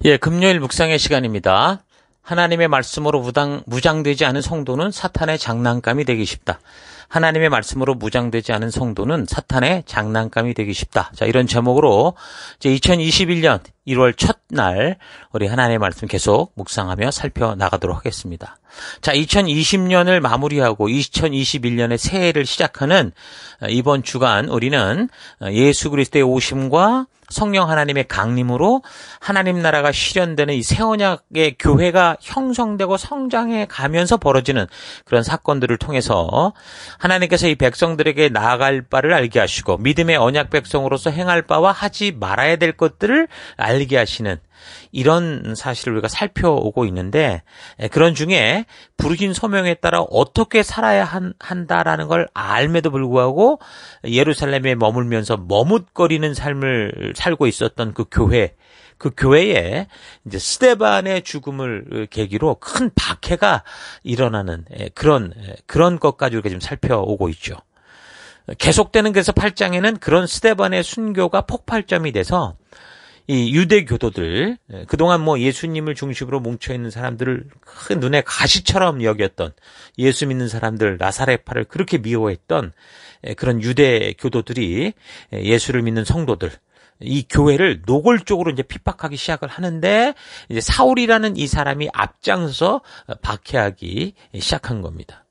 예, 금요일 묵상의 시간입니다. 하나님의 말씀으로 무장되지 않은 성도는 사탄의 장난감이 되기 쉽다. 하나님의 말씀으로 무장되지 않은 성도는 사탄의 장난감이 되기 쉽다. 자, 이런 제목으로 이제 2021년 1월 첫날 우리 하나님의 말씀 계속 묵상하며 살펴나가도록 하겠습니다. 자, 2020년을 마무리하고 2021년의 새해를 시작하는 이번 주간 우리는 예수 그리스도의 오심과 성령 하나님의 강림으로 하나님 나라가 실현되는 이 새 언약의 교회가 형성되고 성장해 가면서 벌어지는 그런 사건들을 통해서 하나님께서 이 백성들에게 나아갈 바를 알게 하시고 믿음의 언약 백성으로서 행할 바와 하지 말아야 될 것들을 알게 하시는 이런 사실을 우리가 살펴오고 있는데, 그런 중에 부르신 소명에 따라 어떻게 살아야 한다라는 걸 알매도 불구하고 예루살렘에 머물면서 머뭇거리는 삶을 살고 있었던 그 교회에 이제 스데반의 죽음을 계기로 큰 박해가 일어나는 그런 것까지 우리가 지금 살펴오고 있죠. 계속되는 그래서 8장에는 그런 스데반의 순교가 폭발점이 돼서 이 유대 교도들, 그동안 예수님을 중심으로 뭉쳐있는 사람들을 큰 눈에 가시처럼 여겼던, 예수 믿는 사람들, 나사렛파를 그렇게 미워했던 그런 유대 교도들이 예수를 믿는 성도들, 이 교회를 노골적으로 이제 핍박하기 시작을 하는데, 이제 사울이라는 이 사람이 앞장서 박해하기 시작한 겁니다.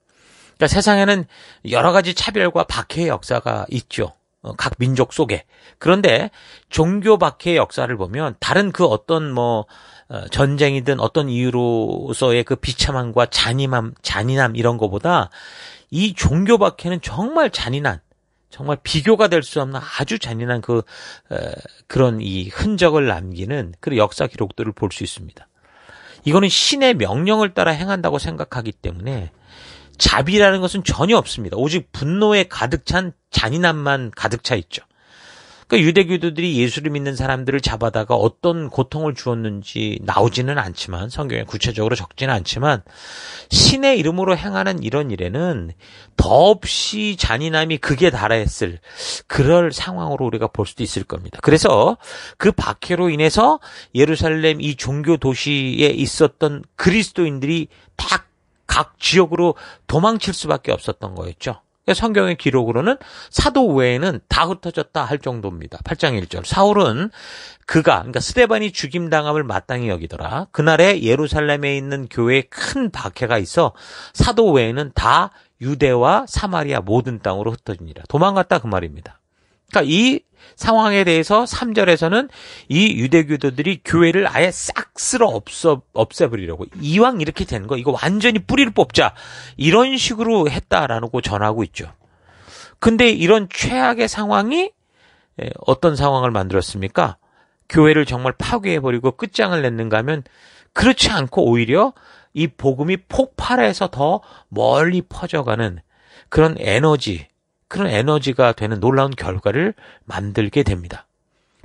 그러니까 세상에는 여러 가지 차별과 박해의 역사가 있죠. 각 민족 속에. 그런데 종교 박해의 역사를 보면 다른 그 어떤 전쟁이든 어떤 이유로서의 그 비참함과 잔인함 이런 거보다 이 종교 박해는 정말 잔인한, 정말 비교가 될 수 없는 아주 잔인한 그런 이 흔적을 남기는 그런 역사 기록들을 볼 수 있습니다. 이거는 신의 명령을 따라 행한다고 생각하기 때문에 자비라는 것은 전혀 없습니다. 오직 분노에 가득 찬 잔인함만 가득 차 있죠. 그러니까 유대교도들이 예수를 믿는 사람들을 잡아다가 어떤 고통을 주었는지 나오지는 않지만, 성경에 구체적으로 적지는 않지만, 신의 이름으로 행하는 이런 일에는 더없이 잔인함이 극에 달했을 그럴 상황으로 우리가 볼 수도 있을 겁니다. 그래서 그 박해로 인해서 예루살렘 이 종교 도시에 있었던 그리스도인들이 다 각 지역으로 도망칠 수밖에 없었던 거였죠. 성경의 기록으로는 사도 외에는 다 흩어졌다 할 정도입니다. 8장 1절. 사울은 그러니까 스데반이 죽임당함을 마땅히 여기더라. 그날에 예루살렘에 있는 교회에 큰 박해가 있어 사도 외에는 다 유대와 사마리아 모든 땅으로 흩어지니라. 도망갔다 그 말입니다. 그러니까 이 상황에 대해서 3절에서는 이 유대교도들이 교회를 아예 싹 쓸어 없애버리려고, 이왕 이렇게 된 거 이거 완전히 뿌리를 뽑자, 이런 식으로 했다라고 전하고 있죠. 근데 이런 최악의 상황이 어떤 상황을 만들었습니까? 교회를 정말 파괴해버리고 끝장을 냈는가 하면 그렇지 않고 오히려 이 복음이 폭발해서 더 멀리 퍼져가는 그런 에너지가 되는 놀라운 결과를 만들게 됩니다.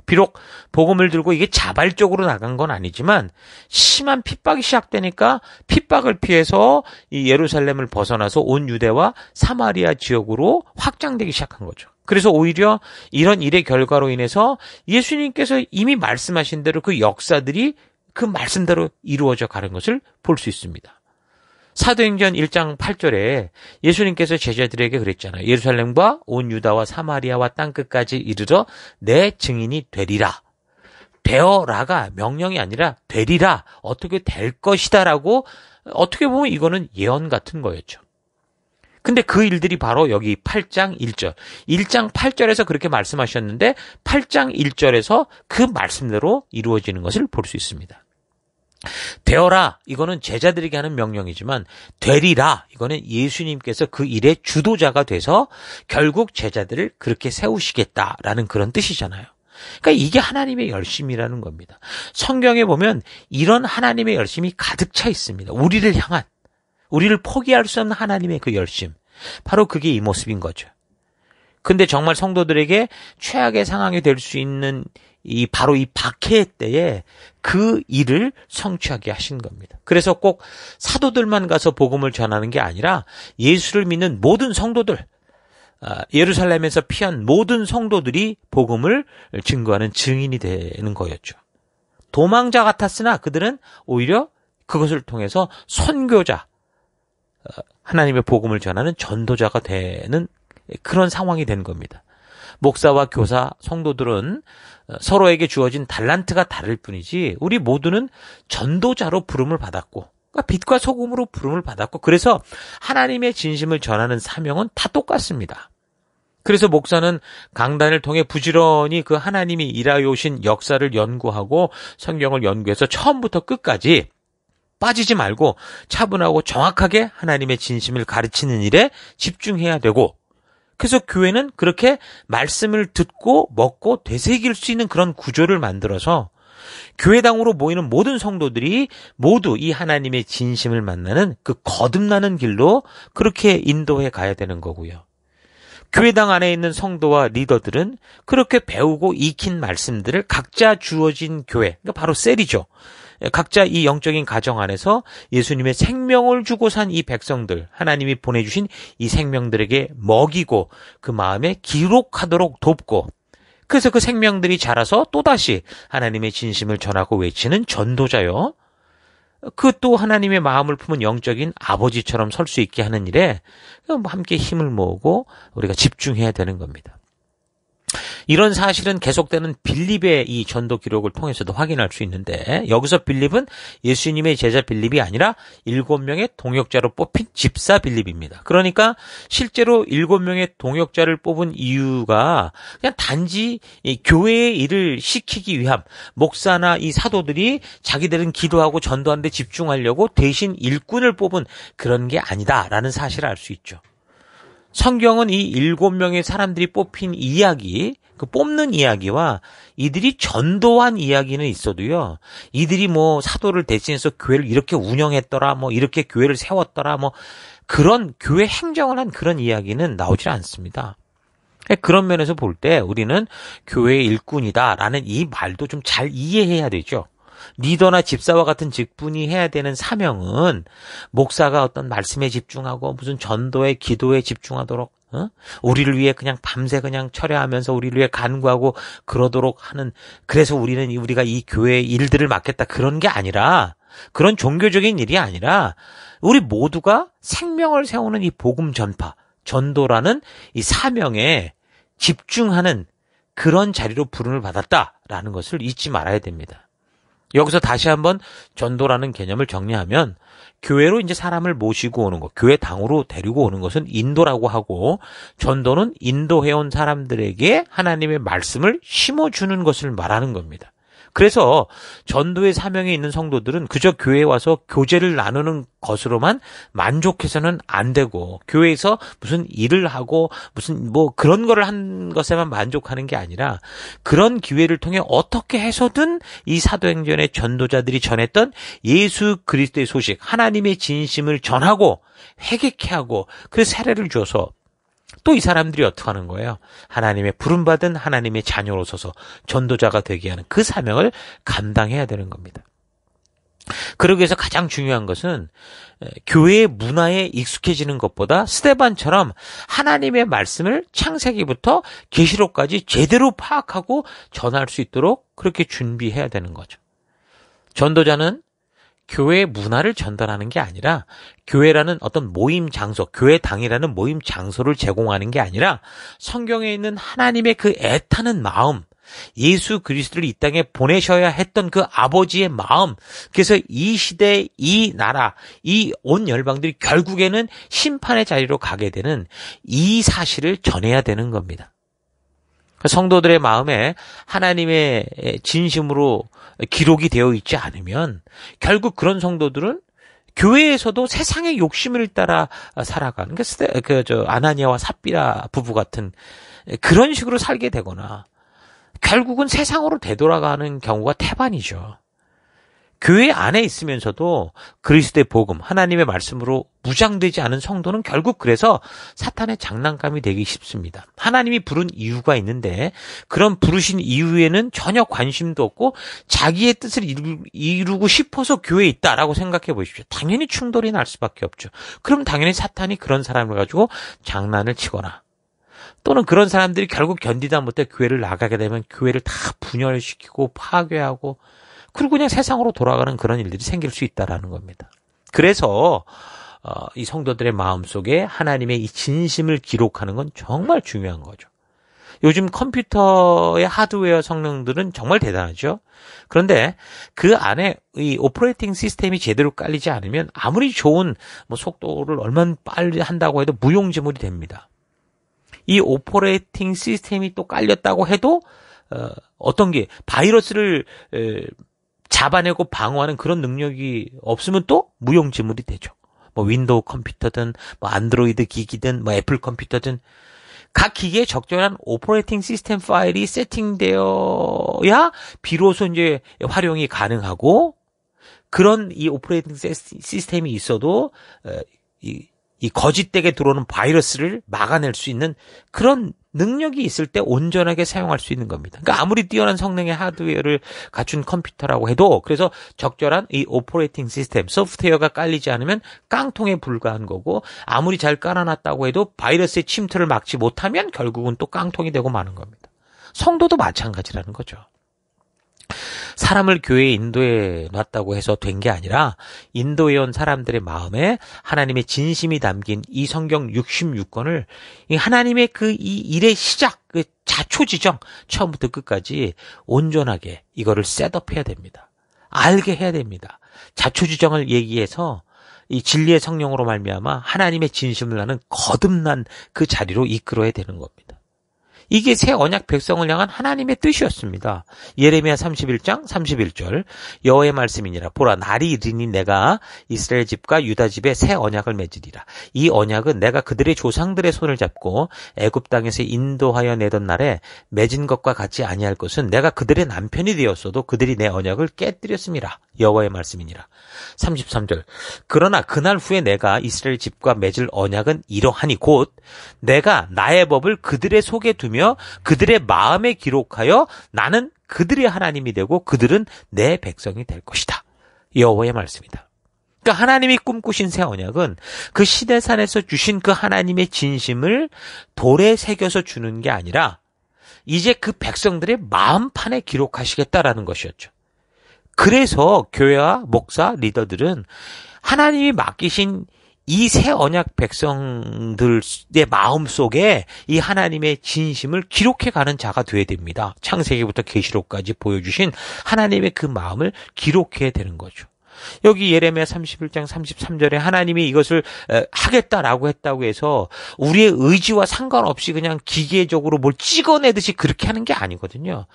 비록 복음을 들고 이게 자발적으로 나간 건 아니지만 심한 핍박이 시작되니까 핍박을 피해서 이 예루살렘을 벗어나서 온 유대와 사마리아 지역으로 확장되기 시작한 거죠. 그래서 오히려 이런 일의 결과로 인해서 예수님께서 이미 말씀하신 대로 그 역사들이 그 말씀대로 이루어져 가는 것을 볼 수 있습니다. 사도행전 1장 8절에 예수님께서 제자들에게 그랬잖아요. 예루살렘과 온 유다와 사마리아와 땅끝까지 이르러 내 증인이 되리라. 되어라가 명령이 아니라 되리라, 어떻게 될 것이다라고, 어떻게 보면 이거는 예언 같은 거였죠. 근데 그 일들이 바로 여기 8장 1절. 1장 8절에서 그렇게 말씀하셨는데 8장 1절에서 그 말씀대로 이루어지는 것을 볼 수 있습니다. 되어라, 이거는 제자들에게 하는 명령이지만 되리라, 이거는 예수님께서 그 일의 주도자가 돼서 결국 제자들을 그렇게 세우시겠다라는 그런 뜻이잖아요. 그러니까 이게 하나님의 열심이라는 겁니다. 성경에 보면 이런 하나님의 열심이 가득 차 있습니다. 우리를 향한, 우리를 포기할 수 없는 하나님의 그 열심, 바로 그게 이 모습인 거죠. 근데 정말 성도들에게 최악의 상황이 될 수 있는 바로 이 박해 때에 그 일을 성취하게 하신 겁니다. 그래서 꼭 사도들만 가서 복음을 전하는 게 아니라 예수를 믿는 모든 성도들, 예루살렘에서 피한 모든 성도들이 복음을 증거하는 증인이 되는 거였죠. 도망자 같았으나 그들은 오히려 그것을 통해서 선교자, 하나님의 복음을 전하는 전도자가 되는 그런 상황이 된 겁니다. 목사와 교사, 성도들은 서로에게 주어진 달란트가 다를 뿐이지 우리 모두는 전도자로 부름을 받았고, 그러니까 빛과 소금으로 부름을 받았고, 그래서 하나님의 진심을 전하는 사명은 다 똑같습니다. 그래서 목사는 강단을 통해 부지런히 그 하나님이 일하여 오신 역사를 연구하고 성경을 연구해서 처음부터 끝까지 빠지지 말고 차분하고 정확하게 하나님의 진심을 가르치는 일에 집중해야 되고, 그래서 교회는 그렇게 말씀을 듣고 먹고 되새길 수 있는 그런 구조를 만들어서 교회당으로 모이는 모든 성도들이 모두 이 하나님의 진심을 만나는 그 거듭나는 길로 그렇게 인도해 가야 되는 거고요. 교회당 안에 있는 성도와 리더들은 그렇게 배우고 익힌 말씀들을 각자 주어진 교회, 그러니까 바로 셀이죠. 각자 이 영적인 가정 안에서 예수님의 생명을 주고 산 이 백성들, 하나님이 보내주신 이 생명들에게 먹이고 그 마음에 기록하도록 돕고, 그래서 그 생명들이 자라서 또다시 하나님의 진심을 전하고 외치는 전도자요. 그 또 하나님의 마음을 품은 영적인 아버지처럼 설 수 있게 하는 일에 함께 힘을 모으고 우리가 집중해야 되는 겁니다. 이런 사실은 계속되는 빌립의 이 전도 기록을 통해서도 확인할 수 있는데, 여기서 빌립은 예수님의 제자 빌립이 아니라 7명의 동역자로 뽑힌 집사 빌립입니다. 그러니까 실제로 7명의 동역자를 뽑은 이유가 그냥 단지 이 교회의 일을 시키기 위함, 목사나 이 사도들이 자기들은 기도하고 전도하는 데 집중하려고 대신 일꾼을 뽑은 그런 게 아니다라는 사실을 알 수 있죠. 성경은 이 7명의 사람들이 뽑힌 이야기, 그 뽑는 이야기와 이들이 전도한 이야기는 있어도요, 이들이 뭐 사도를 대신해서 교회를 이렇게 운영했더라, 뭐 이렇게 교회를 세웠더라, 뭐 그런 교회 행정을 한 그런 이야기는 나오질 않습니다. 그런 면에서 볼 때 우리는 교회의 일꾼이다라는 이 말도 좀 잘 이해해야 되죠. 리더나 집사와 같은 직분이 해야 되는 사명은 목사가 어떤 말씀에 집중하고 무슨 전도에 기도에 집중하도록, 우리를 위해 그냥 밤새 그냥 철야하면서 우리를 위해 간구하고 그러도록 하는, 그래서 우리가 이 교회의 일들을 맡겠다, 그런 게 아니라, 그런 종교적인 일이 아니라 우리 모두가 생명을 세우는 이 복음 전파, 전도라는 이 사명에 집중하는 그런 자리로 부름을 받았다라는 것을 잊지 말아야 됩니다. 여기서 다시 한번 전도라는 개념을 정리하면, 교회로 이제 사람을 모시고 오는 것, 교회 당으로 데리고 오는 것은 인도라고 하고, 전도는 인도해온 사람들에게 하나님의 말씀을 심어주는 것을 말하는 겁니다. 그래서 전도의 사명에 있는 성도들은 그저 교회에 와서 교제를 나누는 것으로만 만족해서는 안 되고, 교회에서 무슨 일을 하고 무슨 뭐 그런 거를 한 것에만 만족하는 게 아니라, 그런 기회를 통해 어떻게 해서든 이 사도행전의 전도자들이 전했던 예수 그리스도의 소식, 하나님의 진심을 전하고 회개케 하고 그 세례를 줘서 또 이 사람들이 어떻게 하는 거예요? 하나님의 부름받은 하나님의 자녀로 서서 전도자가 되게 하는 그 사명을 감당해야 되는 겁니다. 그러기 위해서 가장 중요한 것은 교회의 문화에 익숙해지는 것보다 스데반처럼 하나님의 말씀을 창세기부터 계시록까지 제대로 파악하고 전할 수 있도록 그렇게 준비해야 되는 거죠. 전도자는 교회의 문화를 전달하는 게 아니라, 교회라는 어떤 모임 장소, 교회당이라는 모임 장소를 제공하는 게 아니라, 성경에 있는 하나님의 그 애타는 마음, 예수 그리스도를 이 땅에 보내셔야 했던 그 아버지의 마음, 그래서 이 시대, 이 나라, 이 온 열방들이 결국에는 심판의 자리로 가게 되는 이 사실을 전해야 되는 겁니다. 성도들의 마음에 하나님의 진심으로 기록이 되어 있지 않으면 결국 그런 성도들은 교회에서도 세상의 욕심을 따라 살아가는, 아나니아와 삽비라 부부 같은 그런 식으로 살게 되거나 결국은 세상으로 되돌아가는 경우가 태반이죠. 교회 안에 있으면서도 그리스도의 복음, 하나님의 말씀으로 무장되지 않은 성도는 결국 그래서 사탄의 장난감이 되기 쉽습니다. 하나님이 부른 이유가 있는데 그런 부르신 이유에는 전혀 관심도 없고 자기의 뜻을 이루고 싶어서 교회에 있다라고 생각해 보십시오. 당연히 충돌이 날 수밖에 없죠. 그럼 당연히 사탄이 그런 사람을 가지고 장난을 치거나, 또는 그런 사람들이 결국 견디다 못해 교회를 나가게 되면 교회를 다 분열시키고 파괴하고 그리고 그냥 세상으로 돌아가는 그런 일들이 생길 수 있다라는 겁니다. 그래서 이 성도들의 마음속에 하나님의 이 진심을 기록하는 건 정말 중요한 거죠. 요즘 컴퓨터의 하드웨어 성능들은 정말 대단하죠. 그런데 그 안에 이 오퍼레이팅 시스템이 제대로 깔리지 않으면 아무리 좋은 속도를 얼마나 빨리 한다고 해도 무용지물이 됩니다. 이 오퍼레이팅 시스템이 또 깔렸다고 해도 어떤 게 바이러스를 잡아내고 방어하는 그런 능력이 없으면 또 무용지물이 되죠. 윈도우 컴퓨터든 안드로이드 기기든 애플 컴퓨터든 각 기기에 적절한 오퍼레이팅 시스템 파일이 세팅되어야 비로소 이제 활용이 가능하고, 그런 이 오퍼레이팅 시스템이 있어도 이 거짓되게 들어오는 바이러스를 막아낼 수 있는 그런 능력이 있을 때 온전하게 사용할 수 있는 겁니다. 그러니까 아무리 뛰어난 성능의 하드웨어를 갖춘 컴퓨터라고 해도, 그래서 적절한 이 오퍼레이팅 시스템, 소프트웨어가 깔리지 않으면 깡통에 불과한 거고, 아무리 잘 깔아놨다고 해도 바이러스의 침투를 막지 못하면 결국은 또 깡통이 되고 마는 겁니다. 성도도 마찬가지라는 거죠. 사람을 교회에 인도해 놨다고 해서 된 게 아니라 인도해 온 사람들의 마음에 하나님의 진심이 담긴 이 성경 66권을 하나님의 이 일의 시작, 그 자초지정 처음부터 끝까지 온전하게 이거를 셋업해야 됩니다. 알게 해야 됩니다. 자초지정을 얘기해서 이 진리의 성령으로 말미암아 하나님의 진심을 나는 거듭난 그 자리로 이끌어야 되는 겁니다. 이게 새 언약 백성을 향한 하나님의 뜻이었습니다. 예레미야 31장 31절 여호와의 말씀이니라. 보라, 날이 이르니 내가 이스라엘 집과 유다 집에 새 언약을 맺으리라. 이 언약은 내가 그들의 조상들의 손을 잡고 애굽 땅에서 인도하여 내던 날에 맺은 것과 같지 아니할 것은 내가 그들의 남편이 되었어도 그들이 내 언약을 깨뜨렸음이라. 여호와의 말씀이니라. 33절 그러나 그날 후에 내가 이스라엘 집과 맺을 언약은 이러하니 곧 내가 나의 법을 그들의 속에 두며 그들의 마음에 기록하여 나는 그들의 하나님이 되고 그들은 내 백성이 될 것이다. 여호와의 말씀이다. 그러니까 하나님이 꿈꾸신 새 언약은 그 시내산에서 주신 그 하나님의 진심을 돌에 새겨서 주는 게 아니라 이제 그 백성들의 마음판에 기록하시겠다라는 것이었죠. 그래서 교회와 목사, 리더들은 하나님이 맡기신 이 새 언약 백성들의 마음 속에 이 하나님의 진심을 기록해가는 자가 되어야 됩니다. 창세기부터 계시록까지 보여주신 하나님의 그 마음을 기록해야 되는 거죠. 여기 예레미야 31장 33절에 하나님이 이것을 하겠다라고 했다고 해서 우리의 의지와 상관없이 그냥 기계적으로 뭘 찍어내듯이 그렇게 하는 게 아니거든요.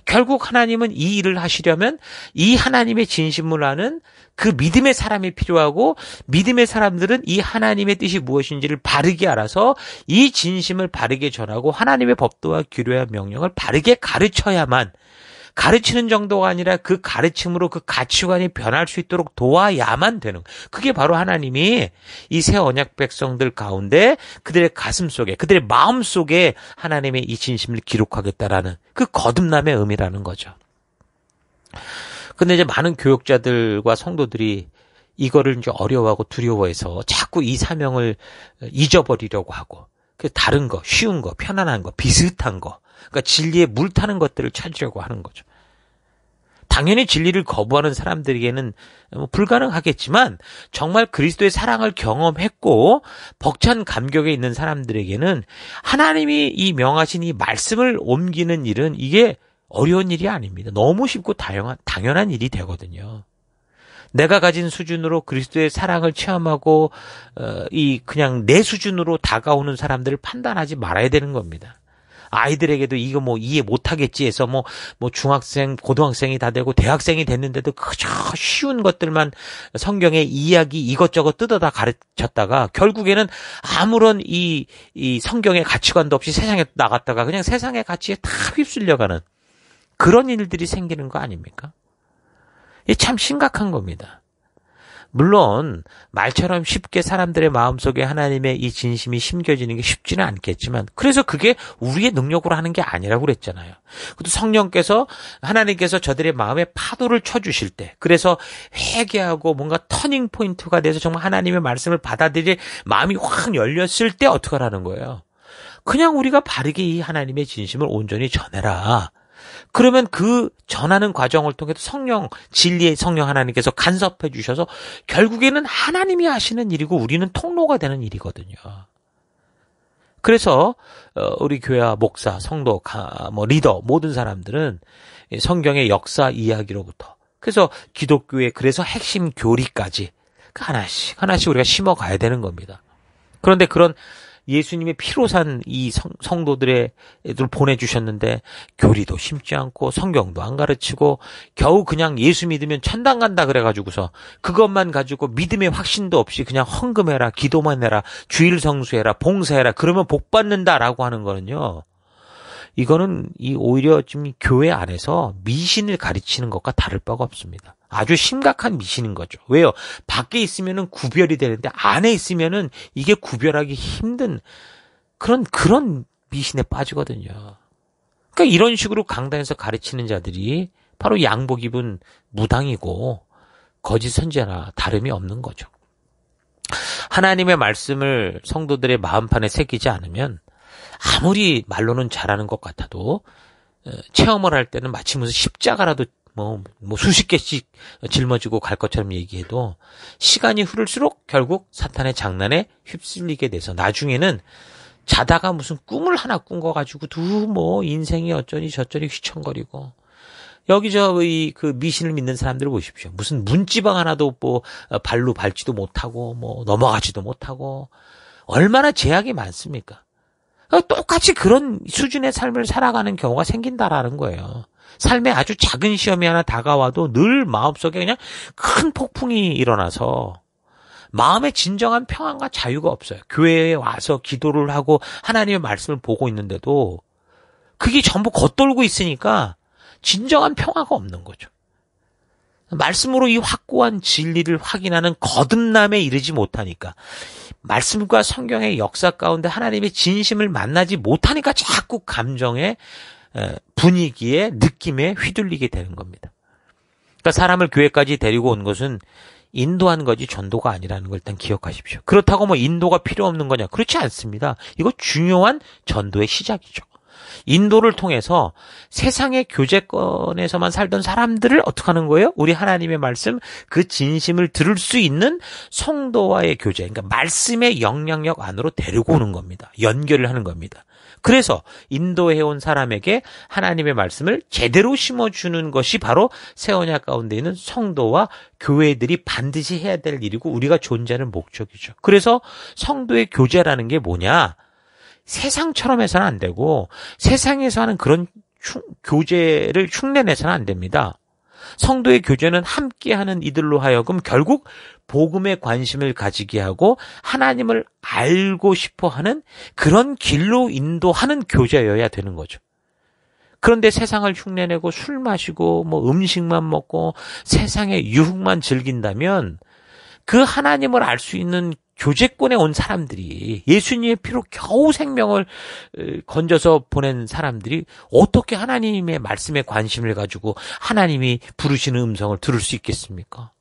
결국 하나님은 이 일을 하시려면 이 하나님의 진심을 아는 그 믿음의 사람이 필요하고, 믿음의 사람들은 이 하나님의 뜻이 무엇인지를 바르게 알아서 이 진심을 바르게 전하고 하나님의 법도와 규례와 명령을 바르게 가르쳐야만, 가르치는 정도가 아니라 그 가르침으로 그 가치관이 변할 수 있도록 도와야만 되는, 그게 바로 하나님이 이 새 언약 백성들 가운데 그들의 가슴 속에, 그들의 마음 속에 하나님의 이 진심을 기록하겠다라는 그 거듭남의 의미라는 거죠. 근데 이제 많은 교역자들과 성도들이 이거를 이제 어려워하고 두려워해서 자꾸 이 사명을 잊어버리려고 하고, 그 다른 거, 쉬운 거, 편안한 거, 비슷한 거, 그러니까 진리에 물 타는 것들을 찾으려고 하는 거죠. 당연히 진리를 거부하는 사람들에게는 불가능하겠지만, 정말 그리스도의 사랑을 경험했고 벅찬 감격에 있는 사람들에게는 하나님이 이 명하신 이 말씀을 옮기는 일은 이게 어려운 일이 아닙니다. 너무 쉽고 당연한 일이 되거든요. 내가 가진 수준으로 그리스도의 사랑을 체험하고 그냥 내 수준으로 다가오는 사람들을 판단하지 말아야 되는 겁니다. 아이들에게도 이거 이해 못하겠지 해서 중학생, 고등학생이 다 되고 대학생이 됐는데도 그저 쉬운 것들만 성경의 이야기 이것저것 뜯어다 가르쳤다가 결국에는 아무런 이 성경의 가치관도 없이 세상에 나갔다가 그냥 세상의 가치에 다 휩쓸려가는 그런 일들이 생기는 거 아닙니까? 이게 참 심각한 겁니다. 물론 말처럼 쉽게 사람들의 마음속에 하나님의 이 진심이 심겨지는 게 쉽지는 않겠지만, 그래서 그게 우리의 능력으로 하는 게 아니라고 그랬잖아요. 그것도 성령께서, 하나님께서 저들의 마음에 파도를 쳐주실 때, 그래서 회개하고 뭔가 터닝 포인트가 돼서 정말 하나님의 말씀을 받아들일 마음이 확 열렸을 때 어떡하라는 거예요? 그냥 우리가 바르게 이 하나님의 진심을 온전히 전해라. 그러면 그 전하는 과정을 통해서 진리의 성령 하나님께서 간섭해 주셔서 결국에는 하나님이 하시는 일이고 우리는 통로가 되는 일이거든요. 그래서 우리 교회와 목사, 성도, 리더 모든 사람들은 성경의 역사 이야기로부터 그래서 기독교의 그래서 핵심 교리까지 하나씩 우리가 심어가야 되는 겁니다. 그런데 그런 예수님의 피로 산 이 성도들을 보내주셨는데 교리도 심지 않고 성경도 안 가르치고 겨우 그냥 예수 믿으면 천당 간다 그래가지고서 그것만 가지고 믿음의 확신도 없이 그냥 헌금해라, 기도만 해라, 주일 성수해라, 봉사해라 그러면 복 받는다라고 하는 거는요. 이거는 오히려 지금 교회 안에서 미신을 가르치는 것과 다를 바가 없습니다. 아주 심각한 미신인 거죠. 왜요? 밖에 있으면은 구별이 되는데 안에 있으면은 이게 구별하기 힘든 그런 미신에 빠지거든요. 그러니까 이런 식으로 강단에서 가르치는 자들이 바로 양복 입은 무당이고 거짓 선지자나 다름이 없는 거죠. 하나님의 말씀을 성도들의 마음판에 새기지 않으면 아무리 말로는 잘하는 것 같아도 체험을 할 때는 마치 무슨 십자가라도 뭐 수십 개씩 짊어지고 갈 것처럼 얘기해도 시간이 흐를수록 결국 사탄의 장난에 휩쓸리게 돼서 나중에는 자다가 무슨 꿈을 하나 꾼 거 가지고도 뭐 인생이 어쩌니 저쩌니 휘청거리고 여기저기 그 미신을 믿는 사람들을 보십시오. 무슨 문지방 하나도 뭐 발로 밟지도 못하고 뭐 넘어가지도 못하고 얼마나 제약이 많습니까? 똑같이 그런 수준의 삶을 살아가는 경우가 생긴다라는 거예요. 삶에 아주 작은 시험이 하나 다가와도 늘 마음속에 그냥 큰 폭풍이 일어나서 마음에 진정한 평안과 자유가 없어요. 교회에 와서 기도를 하고 하나님의 말씀을 보고 있는데도 그게 전부 겉돌고 있으니까 진정한 평화가 없는 거죠. 말씀으로 이 확고한 진리를 확인하는 거듭남에 이르지 못하니까 말씀과 성경의 역사 가운데 하나님의 진심을 만나지 못하니까 자꾸 감정의 분위기에 느낌에 휘둘리게 되는 겁니다. 그러니까 사람을 교회까지 데리고 온 것은 인도한 거지 전도가 아니라는 걸 일단 기억하십시오. 그렇다고 뭐 인도가 필요 없는 거냐? 그렇지 않습니다. 이거 중요한 전도의 시작이죠. 인도를 통해서 세상의 교제권에서만 살던 사람들을 어떻게 하는 거예요? 우리 하나님의 말씀, 그 진심을 들을 수 있는 성도와의 교제, 그러니까 말씀의 영향력 안으로 데리고 오는 겁니다. 연결을 하는 겁니다. 그래서 인도해온 사람에게 하나님의 말씀을 제대로 심어주는 것이 바로 새 언약 가운데 있는 성도와 교회들이 반드시 해야 될 일이고 우리가 존재하는 목적이죠. 그래서 성도의 교제라는 게 뭐냐? 세상처럼 해서는 안 되고 세상에서 하는 그런 교제를 흉내내서는 안 됩니다. 성도의 교제는 함께하는 이들로 하여금 결국 복음에 관심을 가지게 하고 하나님을 알고 싶어하는 그런 길로 인도하는 교제여야 되는 거죠. 그런데 세상을 흉내내고 술 마시고 뭐 음식만 먹고 세상의 유흥만 즐긴다면 그 하나님을 알 수 있는 교제권에 온 사람들이 예수님의 피로 겨우 생명을 건져서 보낸 사람들이 어떻게 하나님의 말씀에 관심을 가지고 하나님이 부르시는 음성을 들을 수 있겠습니까?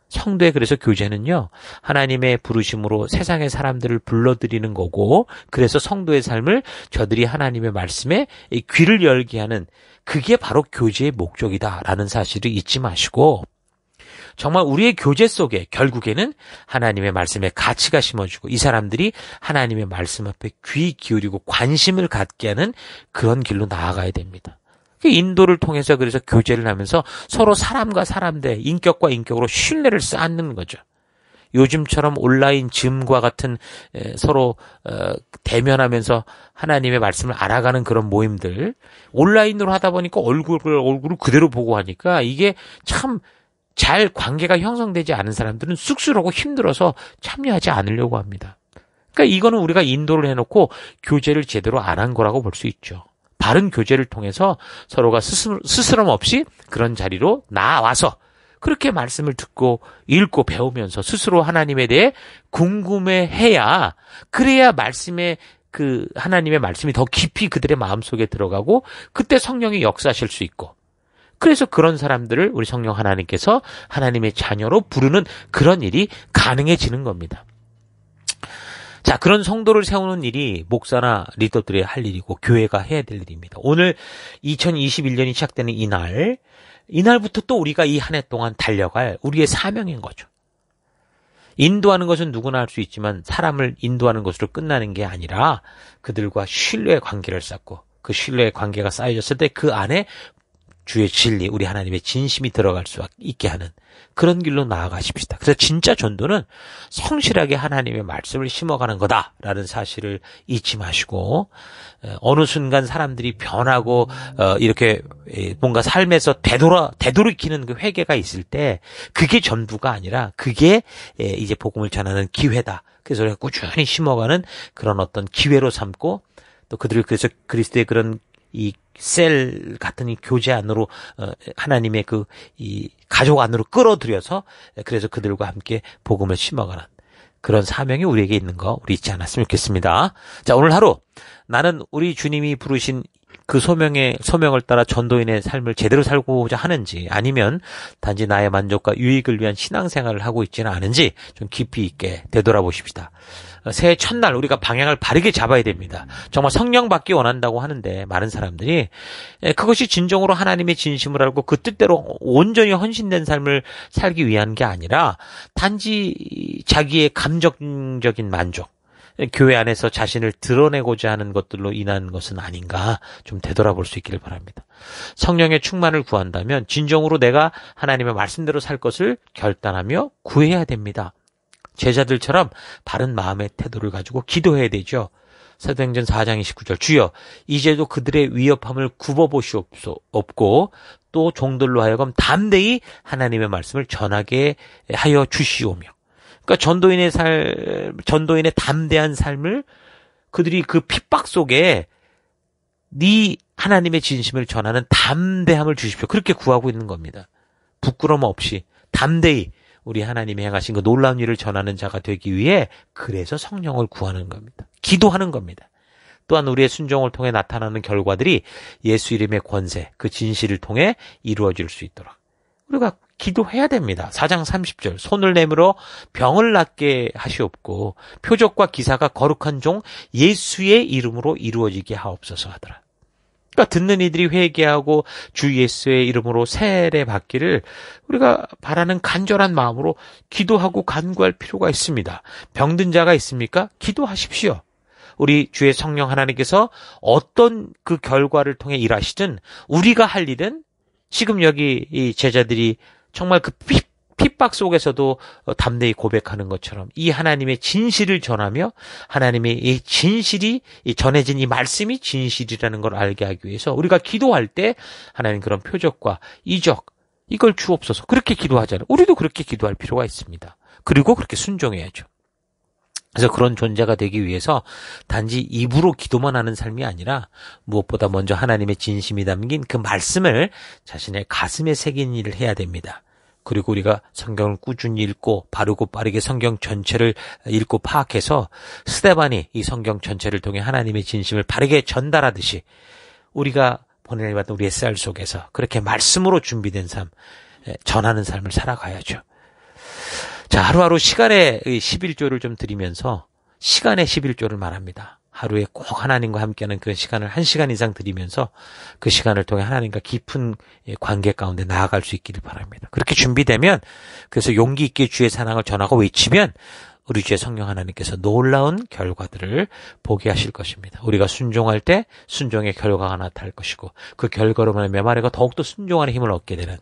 성도의 그래서 교제는요, 하나님의 부르심으로 세상의 사람들을 불러들이는 거고, 그래서 성도의 삶을 저들이 하나님의 말씀에 귀를 열게 하는 그게 바로 교제의 목적이다라는 사실을 잊지 마시고, 정말 우리의 교제 속에 결국에는 하나님의 말씀에 가치가 심어지고 이 사람들이 하나님의 말씀 앞에 귀 기울이고 관심을 갖게 하는 그런 길로 나아가야 됩니다. 인도를 통해서 그래서 교제를 하면서 서로 사람과 사람들, 인격과 인격으로 신뢰를 쌓는 거죠. 요즘처럼 온라인 줌과 같은 서로 대면하면서 하나님의 말씀을 알아가는 그런 모임들, 온라인으로 하다 보니까 얼굴을 그대로 보고 하니까 이게 참 잘 관계가 형성되지 않은 사람들은 쑥스러우고 힘들어서 참여하지 않으려고 합니다. 그러니까 이거는 우리가 인도를 해놓고 교제를 제대로 안 한 거라고 볼 수 있죠. 바른 교제를 통해서 서로가 스스럼 없이 그런 자리로 나와서 그렇게 말씀을 듣고 읽고 배우면서 스스로 하나님에 대해 궁금해해야 그래야 하나님의 말씀이 더 깊이 그들의 마음속에 들어가고 그때 성령이 역사하실 수 있고 그래서 그런 사람들을 우리 성령 하나님께서 하나님의 자녀로 부르는 그런 일이 가능해지는 겁니다. 자, 그런 성도를 세우는 일이 목사나 리더들이 할 일이고 교회가 해야 될 일입니다. 오늘 2021년이 시작되는 이날부터 또 우리가 이 한 해 동안 달려갈 우리의 사명인 거죠. 인도하는 것은 누구나 할 수 있지만 사람을 인도하는 것으로 끝나는 게 아니라 그들과 신뢰의 관계를 쌓고 그 신뢰의 관계가 쌓여졌을 때 그 안에 주의 진리, 우리 하나님의 진심이 들어갈 수 있게 하는 그런 길로 나아가십시다. 그래서 진짜 전도는 성실하게 하나님의 말씀을 심어가는 거다라는 사실을 잊지 마시고 어느 순간 사람들이 변하고 이렇게 뭔가 삶에서 되돌이키는 그 회개가 있을 때 그게 전부가 아니라 그게 이제 복음을 전하는 기회다. 그래서 우리가 꾸준히 심어가는 그런 어떤 기회로 삼고 또 그들을 그래서 그리스도의 그런 이 셀 같은 이 교제 안으로 하나님의 그 이 가족 안으로 끌어들여서 그래서 그들과 함께 복음을 심어가는 그런 사명이 우리에게 있는 거 우리 잊지 않았으면 좋겠습니다. 자, 오늘 하루 나는 우리 주님이 부르신 그 소명을 따라 전도인의 삶을 제대로 살고자 하는지 아니면 단지 나의 만족과 유익을 위한 신앙생활을 하고 있지는 않은지 좀 깊이 있게 되돌아보십시다. 새해 첫날 우리가 방향을 바르게 잡아야 됩니다. 정말 성령 받기 원한다고 하는데 많은 사람들이 그것이 진정으로 하나님의 진심을 알고 그 뜻대로 온전히 헌신된 삶을 살기 위한 게 아니라 단지 자기의 감정적인 만족, 교회 안에서 자신을 드러내고자 하는 것들로 인한 것은 아닌가 좀 되돌아볼 수 있기를 바랍니다. 성령의 충만을 구한다면 진정으로 내가 하나님의 말씀대로 살 것을 결단하며 구해야 됩니다. 제자들처럼 바른 마음의 태도를 가지고 기도해야 되죠. 사도행전 4장 29절 주여 이제도 그들의 위협함을 굽어보시옵고 또 종들로 하여금 담대히 하나님의 말씀을 전하게 하여 주시오며 그러니까 전도인의 담대한 삶을 그들이 그 핍박 속에 네 하나님의 진심을 전하는 담대함을 주십시오. 그렇게 구하고 있는 겁니다. 부끄러움 없이 담대히 우리 하나님이 행하신 그 놀라운 일을 전하는 자가 되기 위해 그래서 성령을 구하는 겁니다. 기도하는 겁니다. 또한 우리의 순종을 통해 나타나는 결과들이 예수 이름의 권세, 그 진실을 통해 이루어질 수 있도록 우리가 기도해야 됩니다. 4장 30절 손을 내밀어 병을 낫게 하시옵고 표적과 기사가 거룩한 종 예수의 이름으로 이루어지게 하옵소서 하더라. 그러니까 듣는 이들이 회개하고 주 예수의 이름으로 세례 받기를 우리가 바라는 간절한 마음으로 기도하고 간구할 필요가 있습니다. 병든 자가 있습니까? 기도하십시오. 우리 주의 성령 하나님께서 어떤 그 결과를 통해 일하시든 우리가 할 일은 지금 여기 이 제자들이 정말 그 핍박 속에서도 담대히 고백하는 것처럼 이 하나님의 진실을 전하며 하나님의 이 진실이 전해진 이 말씀이 진실이라는 걸 알게 하기 위해서 우리가 기도할 때 하나님 그런 표적과 이적 이걸 주옵소서 그렇게 기도하잖아요. 우리도 그렇게 기도할 필요가 있습니다. 그리고 그렇게 순종해야죠. 그래서 그런 존재가 되기 위해서 단지 입으로 기도만 하는 삶이 아니라 무엇보다 먼저 하나님의 진심이 담긴 그 말씀을 자신의 가슴에 새긴 일을 해야 됩니다. 그리고 우리가 성경을 꾸준히 읽고 바르고 빠르게 성경 전체를 읽고 파악해서 스데반이 이 성경 전체를 통해 하나님의 진심을 바르게 전달하듯이 우리가 보내받은 우리의 쌀 속에서 그렇게 말씀으로 준비된 삶, 전하는 삶을 살아가야죠. 자, 하루하루 시간의 11조를 좀 드리면서 시간의 11조를 말합니다. 하루에 꼭 하나님과 함께하는 그런 시간을 1시간 이상 드리면서 그 시간을 통해 하나님과 깊은 관계 가운데 나아갈 수 있기를 바랍니다. 그렇게 준비되면 그래서 용기 있게 주의 사랑을 전하고 외치면 우리 주의 성령 하나님께서 놀라운 결과들을 보게 하실 것입니다. 우리가 순종할 때 순종의 결과가 나타날 것이고 그 결과로 말하면 메마르가 더욱더 순종하는 힘을 얻게 되는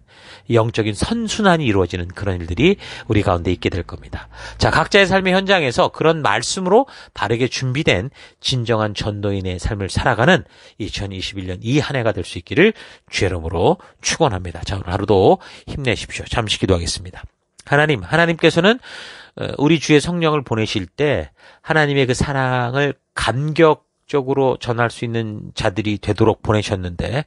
영적인 선순환이 이루어지는 그런 일들이 우리 가운데 있게 될 겁니다. 자, 각자의 삶의 현장에서 그런 말씀으로 바르게 준비된 진정한 전도인의 삶을 살아가는 2021년 이 한 해가 될 수 있기를 주의 이름으로 축원합니다. 자, 오늘 하루도 힘내십시오. 잠시 기도하겠습니다. 하나님께서는 우리 주의 성령을 보내실 때 하나님의 그 사랑을 감격적으로 전할 수 있는 자들이 되도록 보내셨는데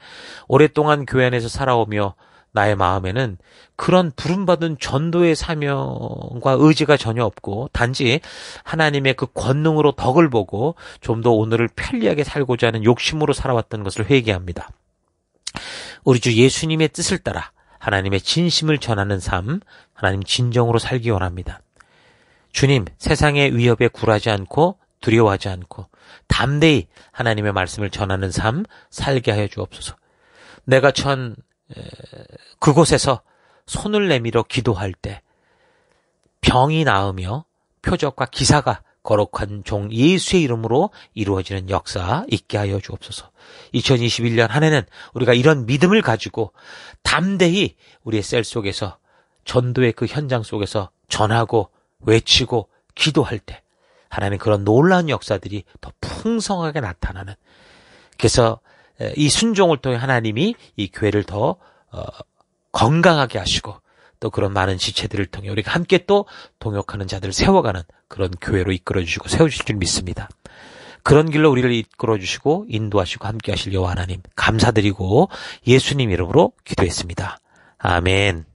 오랫동안 교회 안에서 살아오며 나의 마음에는 그런 부름받은 전도의 사명과 의지가 전혀 없고 단지 하나님의 그 권능으로 덕을 보고 좀 더 오늘을 편리하게 살고자 하는 욕심으로 살아왔던 것을 회개합니다. 우리 주 예수님의 뜻을 따라 하나님의 진심을 전하는 삶, 하나님 진정으로 살기 원합니다. 주님, 세상의 위협에 굴하지 않고 두려워하지 않고 담대히 하나님의 말씀을 전하는 삶 살게 하여 주옵소서. 내가 처한 그곳에서 손을 내밀어 기도할 때 병이 나으며 표적과 기사가 거룩한 종 예수의 이름으로 이루어지는 역사 있게 하여 주옵소서. 2021년 한 해는 우리가 이런 믿음을 가지고 담대히 우리의 셀 속에서 전도의 그 현장 속에서 전하고 외치고 기도할 때 하나님 그런 놀라운 역사들이 더 풍성하게 나타나는, 그래서 이 순종을 통해 하나님이 이 교회를 더 건강하게 하시고 또 그런 많은 지체들을 통해 우리가 함께 또 동역하는 자들을 세워가는 그런 교회로 이끌어주시고 세워주실 줄 믿습니다. 그런 길로 우리를 이끌어주시고 인도하시고 함께 하실 여호와 하나님 감사드리고 예수님 이름으로 기도했습니다. 아멘.